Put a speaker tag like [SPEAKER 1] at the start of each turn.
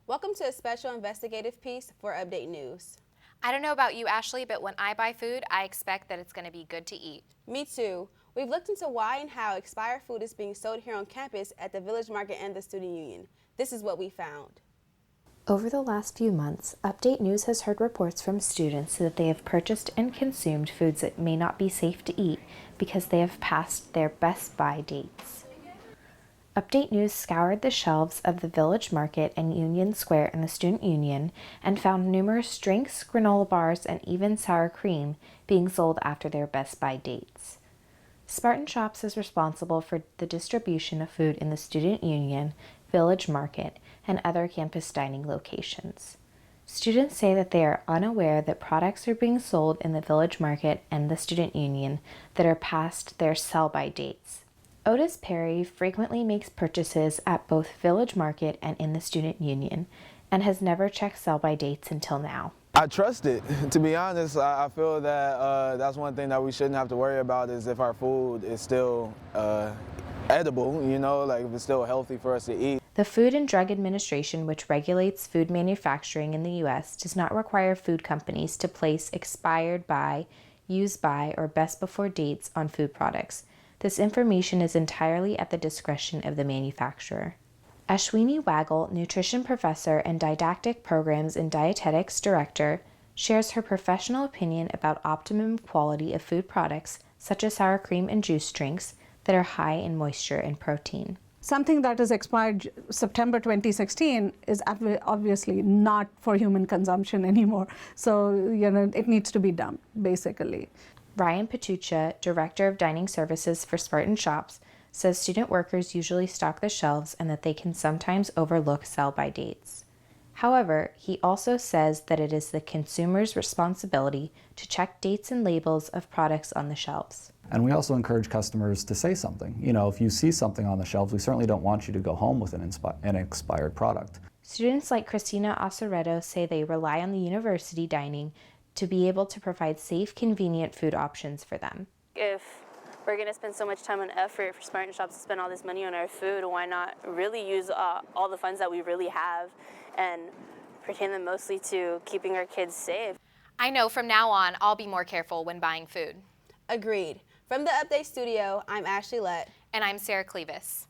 [SPEAKER 1] Welcome to a special investigative piece for Update News.
[SPEAKER 2] I don't know about you, Ashley, but when I buy food, I expect that it's going to be good to eat.
[SPEAKER 1] Me too. We've looked into why and how expired food is being sold here on campus at the Village Market and the Student Union. This is what we found.
[SPEAKER 3] Over the last few months, Update News has heard reports from students that they have purchased and consumed foods that may not be safe to eat because they have passed their best buy dates. Update News scoured the shelves of the Village Market and Union Square in the Student Union and found numerous drinks, granola bars, and even sour cream being sold after their best buy dates. Spartan Shops is responsible for the distribution of food in the Student Union, Village Market, and other campus dining locations. Students say that they are unaware that products are being sold in the Village Market and the Student Union that are past their sell-by dates. Otis Perry frequently makes purchases at both Village Market and in the Student Union and has never checked sell-by dates until now.
[SPEAKER 4] I trust it. To be honest, I feel that that's one thing that we shouldn't have to worry about is if our food is still edible, like if it's still healthy for us to eat.
[SPEAKER 3] The Food and Drug Administration, which regulates food manufacturing in the U.S., does not require food companies to place expired by, use by, or best before dates on food products. This information is entirely at the discretion of the manufacturer. Ashli Waggle, nutrition professor and didactic programs and dietetics director, shares her professional opinion about optimum quality of food products such as sour cream and juice drinks that are high in moisture and protein.
[SPEAKER 5] Something that is expired September 2016 is obviously not for human consumption anymore. So, it needs to be dumped, basically.
[SPEAKER 3] Ryan Patucha, Director of Dining Services for Spartan Shops, says student workers usually stock the shelves and that they can sometimes overlook sell-by dates. However, he also says that it is the consumer's responsibility to check dates and labels of products on the shelves.
[SPEAKER 6] And we also encourage customers to say something. If you see something on the shelves, we certainly don't want you to go home with an expired product.
[SPEAKER 3] Students like Christina Aceredo say they rely on the university dining to be able to provide safe, convenient food options for them.
[SPEAKER 7] If we're going to spend so much time and effort for Spartan Shops to spend all this money on our food, why not really use all the funds that we really have and pertain them mostly to keeping our kids safe?
[SPEAKER 2] I know from now on, I'll be more careful when buying food.
[SPEAKER 1] Agreed. From the Update Studio, I'm Ashley Lett.
[SPEAKER 2] And I'm Sarah Klieves.